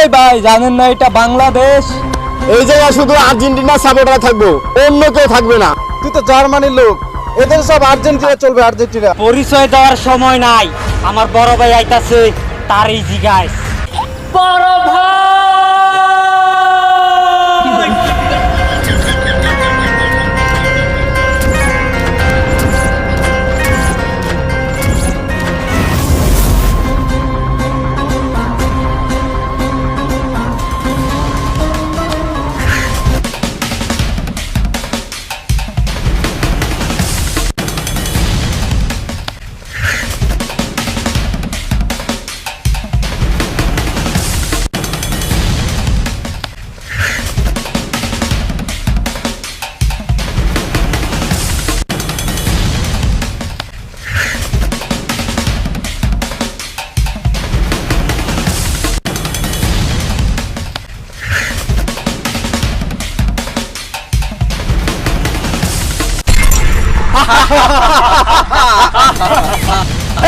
এই ভাই জানেন না এটা বাংলাদেশ? এই জায়গায় শুধু আর্জেন্টিনা সাপোর্টার থাকবো, অন্য কেউ থাকবে না। তুই তো জার্মানির লোক, এদের সব আর্জেন্টিনা চলবে, আর্জেন্টিনা। পরিচয় দেওয়ার সময় নাই, আমার বড় ভাই আইতাছে, তারই জিগাইস। বড় ভাই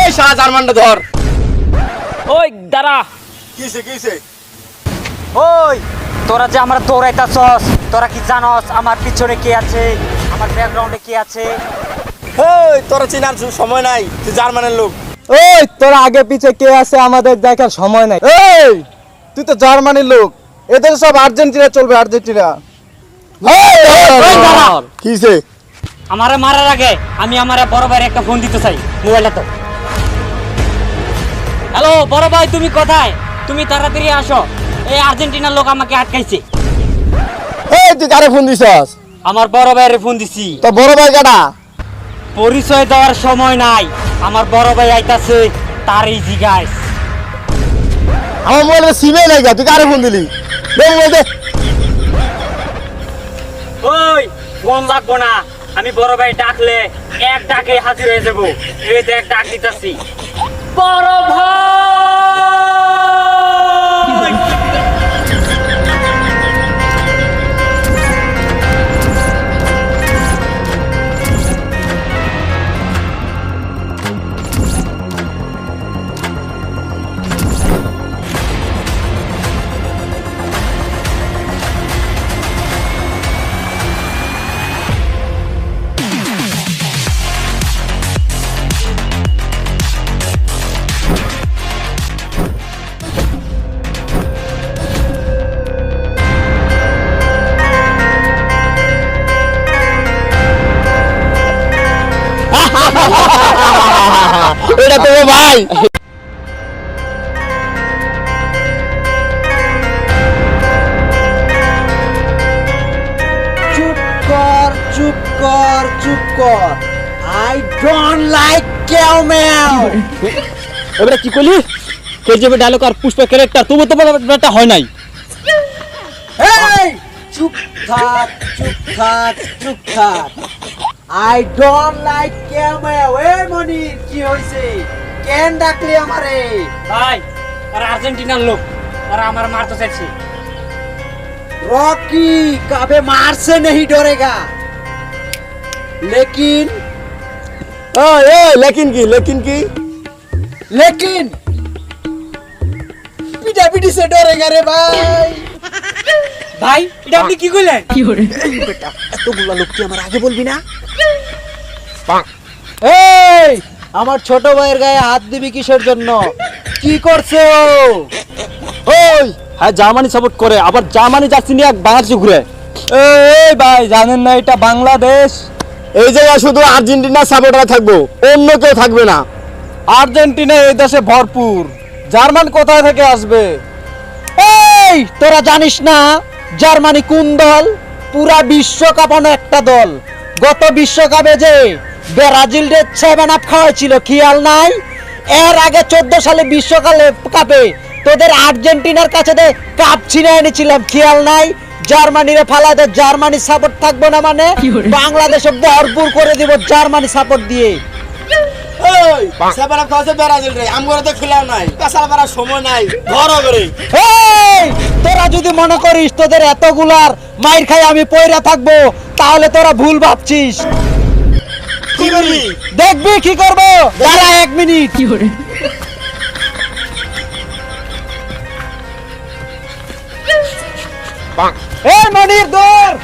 এই শাহ জার্মানটা ধর। ওই দাঁড়া, কিসে কিসে? ওই তোরা যে আমরা দৌড়াইতাছস, তোরা কি জানস আমার পিছনে কে আছে, আমার ব্যাকগ্রাউন্ডে কে আছে? এই তোরা চিনার সময় নাই, তুই জার্মানের লোক। ওই তোরা আগে পিছে কে আছে আমাদের দেখার সময় নাই। এই তুই তো জার্মানির লোক, এদের সব আর্জেন্টিনা চলবে, আর্জেন্টিনা। কিসে? আমারে মারার আগে আমি আমার বড় ভাইয়ের একটা ফোন দিতে চাই, মোবাইলটা তো। হ্যালো বড় ভাই, তুমি কোথায়? তুমি তাড়াতাড়ি আসো, এই আর্জেন্টিনার লোক আমাকে আটকাইছে। এই তুই কারে ফোন দিছস? আমার বড় ভাইয়ের ফোন দিছি। তো বড় ভাই কাটা? পরিচয় দেওয়ার সময় নাই, আমার বড় ভাই আইতাছে, তারই জিগাইস। আমার মোবাইলে সিমে নাই, তুই কারে ফোন দিলি? দে মোবাইল দে। ওই ফোন লাগবো না, আমি বড় ভাই ডাকলে এক ডাকে হাজির হয়ে যাবো। এই দেখ ডাক দিতাছি, বড় ভাই। এটা তো ভাই। চুপ কর, চুপ কর, চুপ কর। আই ডোন্ট লাইক কেউ মেও। এবারে কি করলি? কেজিএফ ডায়লগ আর পুষ্পা ক্যারেক্টার তবু তো ব্যাপারটা হয় নাই। এই চুপ থাক, চুপ থাক, চুপ থাক। আই ডোন্ট লাইক কেউ মেও। এই মনির কি হইছে? কেন ডাকলি আমারে? ভাই আর আর্জেন্টিনার লোক, আর আমার মারতে চাইছে। रॉकी कभी मार से नहीं डरेगा, लेकिन लेकिन की लेकिन पिटा पिटी से डरेगा रे भाई। ভাই এটা আপনি কি কইলেন? बेटा এতগুলা লোক কি আমার আগে বলবি না? এই আমার ছোট ভাইয়ের গায়ে হাত দিবি কিসের জন্য? কি করছে ও? ওই হ্যাঁ জার্মানি সাপোর্ট করে, আবার জার্মানি যাচ্ছি নিয়ে বাংলাদেশে ঘুরে। এই ভাই জানেন না এটা বাংলাদেশ? এই জায়গায় শুধু আর্জেন্টিনা সাপোর্টার থাকবো, অন্য কেউ থাকবে না। আর্জেন্টিনা এই দেশে ভরপুর, জার্মান কোথায় থেকে আসবে? এই তোরা জানিস না জার্মানি কোন দল? পুরা বিশ্বকাপ একটা দল। গত বিশ্বকাপে যে ব্রাজিলদের 7 আপ খাওয়াইছিল, খেয়াল নাই? এর আগে 14 সালে বিশ্বকাপে তোদের আর্জেন্টিনার কাছে কাপ ছিনে এনেছিলাম, খেয়াল নাই? জার্মানিরে ফালাতে জার্মানি সাপোর্ট থাকবো না মানে বাংলাদেশে ভরপুর করে দিব জার্মানি সাপোর্ট দিয়ে। ওই সেবারা কাছে ব্রাজিল রে, আমগরে তো খেলাও নাই, পেছাল মারার সময় নাই, ঘর করে। এই তোরা যদি মনে করিস তোদের এতগুলার মাইর খাই আমি পয়রা থাকবো, তাহলে তোরা ভুল ভাবছিস। কি করবি? দেখবি কি করবো, দাঁড়া 1 মিনিট। এই মনির দৌড়